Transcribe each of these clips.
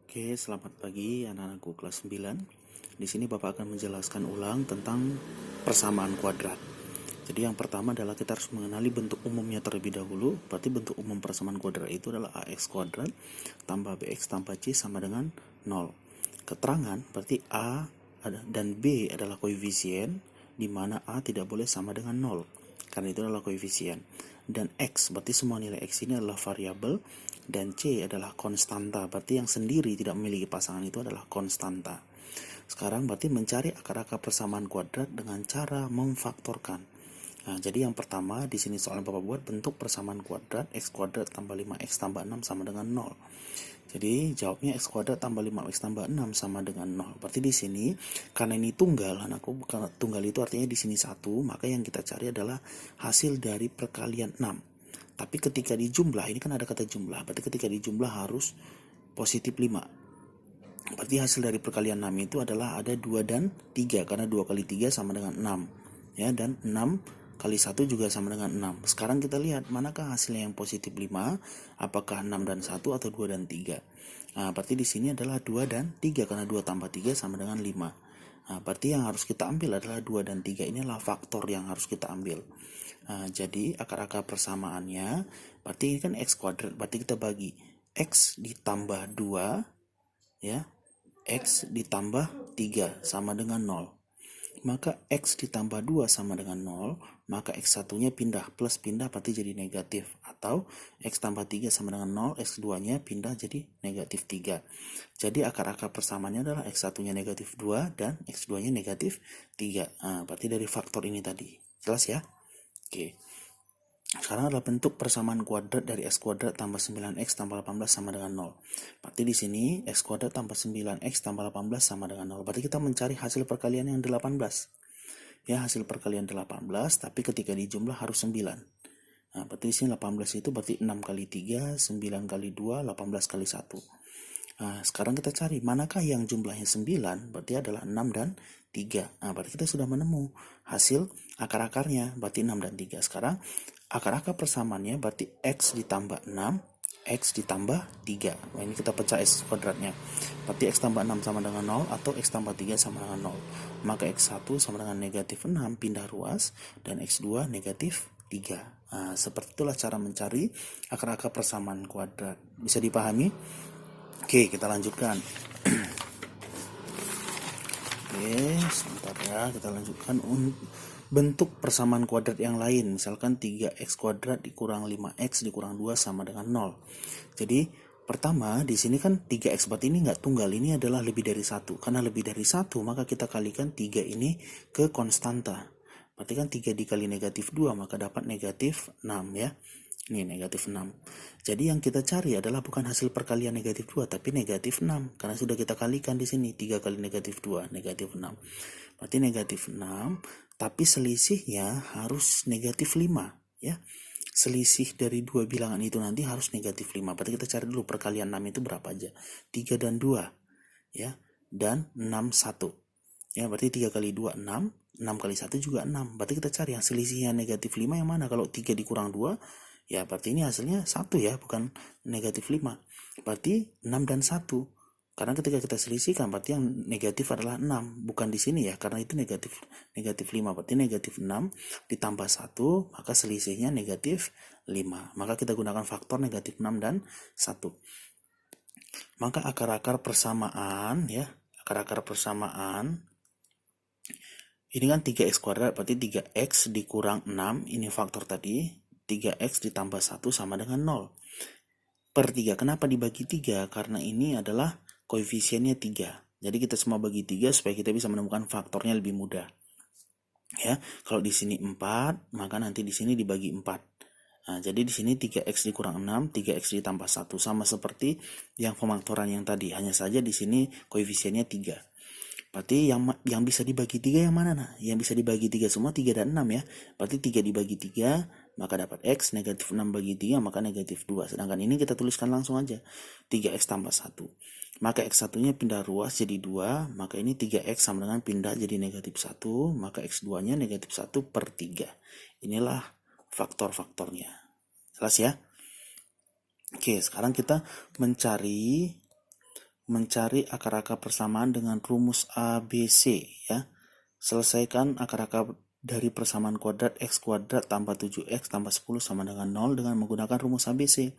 Oke, selamat pagi anak-anakku kelas 9. Di sini Bapak akan menjelaskan ulang tentang persamaan kuadrat. Jadi yang pertama adalah kita harus mengenali bentuk umumnya terlebih dahulu. Berarti bentuk umum persamaan kuadrat itu adalah AX kuadrat tambah BX tambah C sama dengan 0. Keterangan berarti A dan B adalah koefisien, di mana A tidak boleh sama dengan 0. Karena itu adalah koefisien. Dan X berarti semua nilai X ini adalah variabel, dan C adalah konstanta, berarti yang sendiri tidak memiliki pasangan itu adalah konstanta. Sekarang berarti mencari akar-akar persamaan kuadrat dengan cara memfaktorkan. Nah, jadi yang pertama di sini soal yang Bapak buat bentuk persamaan kuadrat X kuadrat tambah 5X tambah 6 sama dengan 0. Jadi jawabnya X kuadrat tambah 5X tambah 6 sama dengan 0. Berarti di sini karena ini tunggal, anakku, karena tunggal itu artinya di sini 1, maka yang kita cari adalah hasil dari perkalian 6. Tapi ketika dijumlah, ini kan ada kata jumlah, berarti ketika dijumlah harus positif 5. Berarti hasil dari perkalian 6 itu adalah ada 2 dan 3, karena 2 kali 3 sama dengan 6. Ya, dan 6 kali 1 juga sama dengan 6. Sekarang kita lihat manakah hasilnya yang positif 5, apakah 6 dan 1 atau 2 dan 3. Nah, berarti di sini adalah 2 dan 3, karena 2 tambah 3 sama dengan 5. Nah, berarti yang harus kita ambil adalah 2 dan 3. Inilah faktor yang harus kita ambil. Nah, jadi akar-akar persamaannya, berarti ini kan X kuadrat, berarti kita bagi X ditambah 2, ya, X ditambah 3 sama dengan 0. Maka X ditambah 2 sama dengan 0, maka X1-nya pindah, plus pindah berarti jadi negatif. Atau X tambah 3 sama dengan 0, X2-nya pindah jadi negatif 3. Jadi akar-akar persamaannya adalah X1-nya negatif 2 dan X2-nya negatif 3. Nah, berarti dari faktor ini tadi. Jelas ya? Oke. Sekarang adalah bentuk persamaan kuadrat dari X kuadrat tambah 9X tambah 18 sama dengan 0. Berarti di sini X kuadrat tambah 9X tambah 18 sama dengan 0. Berarti kita mencari hasil perkalian yang 18. Ya, hasil perkalian 18, tapi ketika dijumlah harus 9. Nah, berarti di sini 18 itu berarti 6 kali 3, 9 kali 2, 18 kali 1. Nah, sekarang kita cari manakah yang jumlahnya 9, berarti adalah 6 dan 3. Nah, berarti kita sudah menemu hasil akar-akarnya, berarti 6 dan 3. Sekarang akar-akar persamaannya berarti X ditambah 6, X ditambah 3. Nah, ini kita pecah X kuadratnya. Berarti X tambah 6 sama dengan 0 atau X tambah 3 sama dengan 0. Maka X1 sama dengan negatif 6 pindah ruas, dan X2 negatif 3. Nah, seperti itulah cara mencari akar-akar persamaan kuadrat. Bisa dipahami? Oke, kita lanjutkan. Oke, sebentar ya, kita lanjutkan bentuk persamaan kuadrat yang lain. Misalkan 3x kuadrat dikurang 5x dikurang 2 sama dengan 0. Jadi pertama di sini kan 3x, berarti ini nggak tunggal, ini adalah lebih dari 1. Karena lebih dari 1 maka kita kalikan 3 ini ke konstanta. Berarti kan 3 dikali negatif 2 maka dapat negatif 6 ya. Ini negatif 6. Jadi yang kita cari adalah bukan hasil perkalian negatif 2, tapi negatif 6. Karena sudah kita kalikan di sini. 3 kali negatif 2, negatif 6. Berarti negatif 6, tapi selisihnya harus negatif 5. Ya. Selisih dari dua bilangan itu nanti harus negatif 5. Berarti kita cari dulu perkalian 6 itu berapa aja. 3 dan 2. Ya. Dan 6, 1. Ya, berarti 3 kali 2, 6. 6 kali 1 juga 6. Berarti kita cari yang selisihnya negatif 5 yang mana. Kalau 3 dikurang 2, ya berarti ini hasilnya 1 ya, bukan negatif 5. Berarti 6 dan 1. Karena ketika kita selisihkan berarti yang negatif adalah 6, bukan di sini ya, karena itu negatif 5. Berarti negatif 6 ditambah 1, maka selisihnya negatif 5. Maka kita gunakan faktor negatif 6 dan 1. Maka akar-akar persamaan ya, akar-akar persamaan ini kan 3x kuadrat, berarti 3x dikurang 6, ini faktor tadi, 3x ditambah 1 sama dengan 0. Per 3, kenapa dibagi 3? Karena ini adalah koefisiennya 3. Jadi kita semua bagi 3 supaya kita bisa menemukan faktornya lebih mudah. Ya, kalau di sini 4, maka nanti di sini dibagi 4. Nah, jadi di sini 3x dikurang 6, 3x ditambah 1, sama seperti yang pemaktoran yang tadi, hanya saja di sini koefisiennya 3. Berarti yang bisa dibagi 3 yang mana? Nah, yang bisa dibagi 3 semua 3 dan 6 ya. Berarti 3 dibagi 3, maka dapat X, negatif 6 bagi 3, maka negatif 2. Sedangkan ini kita tuliskan langsung aja. 3X tambah 1. Maka X1-nya pindah ruas jadi 2, maka ini 3X sama dengan pindah jadi negatif 1, maka X2-nya negatif 1 per 3. Inilah faktor-faktornya. Jelas ya? Oke, sekarang kita mencari mencari akar-akar persamaan dengan rumus ABC ya. Selesaikan akar-akar dari persamaan kuadrat x kuadrat tambah 7x tambah 10 sama dengan 0 dengan menggunakan rumus ABC.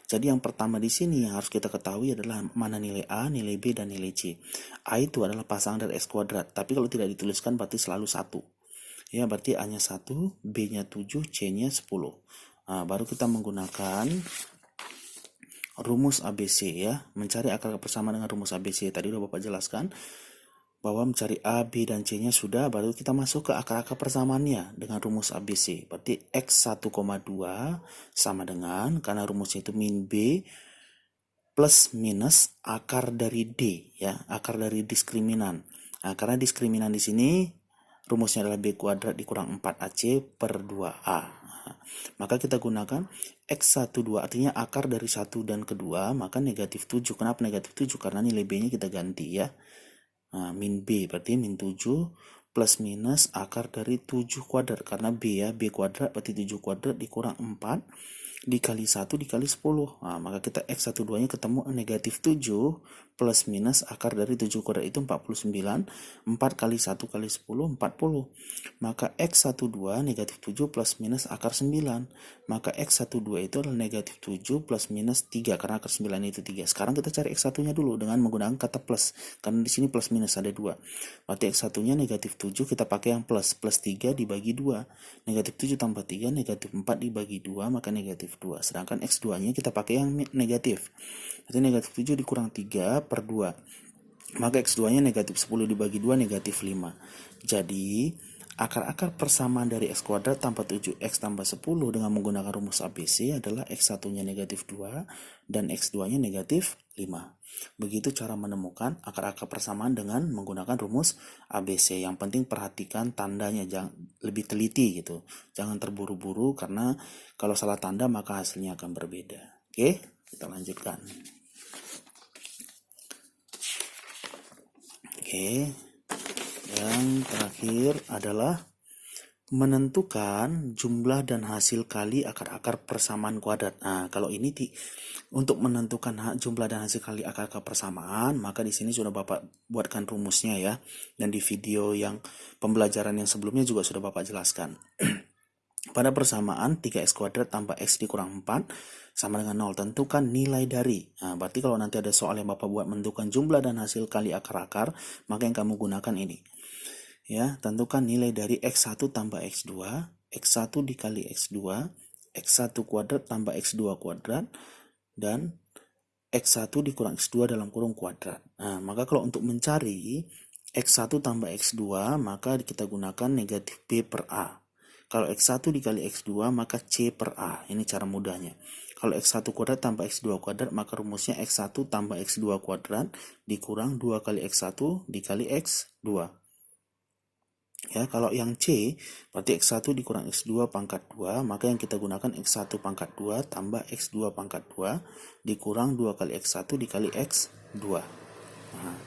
Jadi yang pertama di sini yang harus kita ketahui adalah mana nilai A, nilai B, dan nilai C. A itu adalah pasangan dari x kuadrat, tapi kalau tidak dituliskan berarti selalu 1. Ya, berarti A-nya 1, B-nya 7, C-nya 10. Nah, baru kita menggunakan rumus ABC ya, mencari akar persamaan dengan rumus ABC. Tadi udah Bapak jelaskan bahwa mencari A, B, dan C-nya sudah, baru kita masuk ke akar-akar persamaannya dengan rumus ABC. Berarti X 1,2 sama dengan, karena rumusnya itu min B plus minus akar dari D ya, akar dari diskriminan. Nah, karena diskriminan di sini rumusnya adalah B kuadrat dikurang 4AC per 2A. Nah, maka kita gunakan X12 artinya akar dari 1 dan kedua, maka negatif 7. Kenapa negatif 7? Karena nilai B-nya kita ganti ya. Nah, min B berarti min 7 plus minus akar dari 7 kuadrat. Karena B ya, B kuadrat berarti 7 kuadrat dikurang 4 dikali 1 dikali 10. Nah, maka kita X12 nya ketemu negatif 7 plus minus akar dari 7 kuadrat itu 49. 4 kali 1 kali 10, 40. Maka X12 negatif 7 plus minus akar 9. Maka X12 itu adalah negatif 7 plus minus 3 karena akar 9 itu 3. Sekarang kita cari X1 nya dulu dengan menggunakan kata plus. Karena di sini plus minus ada 2. Berarti X1 nya negatif 7 kita pakai yang plus. Plus 3 dibagi 2. Negatif 7 tambah 3 negatif 4 dibagi 2 maka negatif 2. Sedangkan X2 nya kita pakai yang negatif. Berarti negatif 7 dikurang 3 per 2. Maka X2 nya negatif 10 dibagi 2 negatif 5. Jadi akar-akar persamaan dari x kuadrat tambah 7x tambah 10 dengan menggunakan rumus ABC adalah x1 nya negatif 2 dan x2 nya negatif 5. Begitu cara menemukan akar-akar persamaan dengan menggunakan rumus ABC. Yang penting perhatikan tandanya, jangan lebih teliti gitu. Jangan terburu-buru karena kalau salah tanda maka hasilnya akan berbeda. Oke, kita lanjutkan. Oke. Yang terakhir adalah menentukan jumlah dan hasil kali akar-akar persamaan kuadrat. Nah, kalau ini untuk menentukan jumlah dan hasil kali akar-akar persamaan, maka di sini sudah Bapak buatkan rumusnya ya. Dan di video yang pembelajaran yang sebelumnya juga sudah Bapak jelaskan. Pada persamaan 3x kuadrat tambah x dikurang 4 sama dengan 0. Tentukan nilai dari. Nah, berarti kalau nanti ada soal yang Bapak buat menentukan jumlah dan hasil kali akar-akar, maka yang kamu gunakan ini. Ya, tentukan nilai dari x1 tambah x2, x1 dikali x2, x1 kuadrat tambah x2 kuadrat, dan x1 dikurang x2 dalam kurung kuadrat. Nah, maka kalau untuk mencari x1 tambah x2, maka kita gunakan negatif b per a. Kalau x1 dikali x2, maka c per a. Ini cara mudahnya. Kalau x1 kuadrat tambah x2 kuadrat, maka rumusnya x1 tambah x2 kuadrat dikurang 2 kali x1 dikali x2. Ya, kalau yang C berarti X1 dikurang X2 pangkat 2, maka yang kita gunakan X1 pangkat 2 tambah X2 pangkat 2 dikurang 2 kali X1 dikali X2. Nah,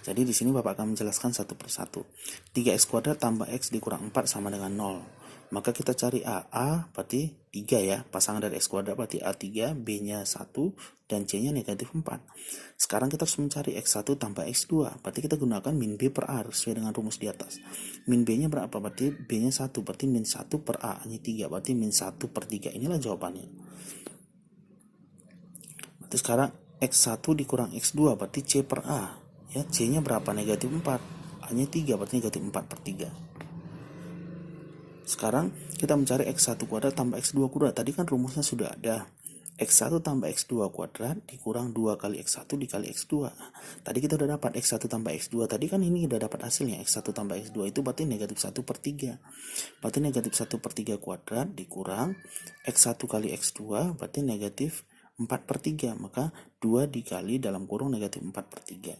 jadi di sini Bapak akan menjelaskan satu persatu. 3x kuadrat tambah x dikurang 4 sama dengan 0. Maka kita cari A. A berarti 3 ya. Pasangan dari x kuadrat berarti A3, B-nya 1, dan C-nya negatif 4. Sekarang kita harus mencari x1 tambah x2. Berarti kita gunakan min B per A sesuai dengan rumus di atas. Min B-nya berapa? Berarti B-nya 1. Berarti min 1 per A. Ini 3. Berarti min 1 per 3. Inilah jawabannya. Berarti sekarang x1 dikurang x2. Berarti C per A. Ya, C-nya berapa? Negatif 4. A-nya 3. Berarti negatif 4 per 3. Sekarang kita mencari x1 kuadrat tambah x2 kuadrat. Tadi kan rumusnya sudah ada. X1 tambah X2 kuadrat dikurang 2 kali X1 dikali X2. Tadi kita udah dapat X1 tambah X2. Tadi kan ini udah dapat hasilnya. X1 tambah X2 itu berarti negatif 1 per 3. Berarti negatif 1 per 3 kuadrat dikurang X1 kali X2 berarti negatif 4 per 3. Maka 2 dikali dalam kurung negatif 4 per 3.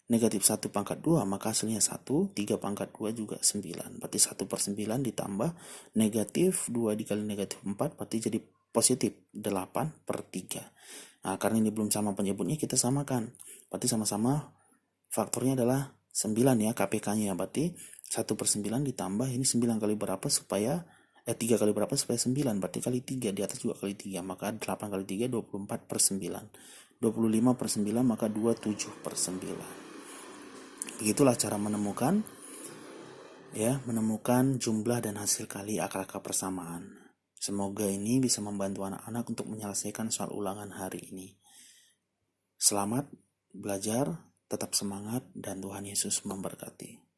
Negatif 1 pangkat 2 maka hasilnya 1. 3 pangkat 2 juga 9. Berarti 1 per 9 ditambah negatif 2 dikali negatif 4 berarti jadi positif 8 per 3. Nah, karena ini belum sama penyebutnya kita samakan. Berarti sama-sama faktornya adalah 9 ya, KPK-nya. Berarti 1 per 9 ditambah ini 9 kali berapa supaya 3 kali berapa supaya 9. Berarti kali 3, di atas juga kali 3. Maka 8 kali 3 24 per 9. 25 per 9 maka 27 per 9. Begitulah cara menemukan jumlah dan hasil kali akar-akar persamaan. Semoga ini bisa membantu anak-anak untuk menyelesaikan soal ulangan hari ini. Selamat belajar, tetap semangat, dan Tuhan Yesus memberkati.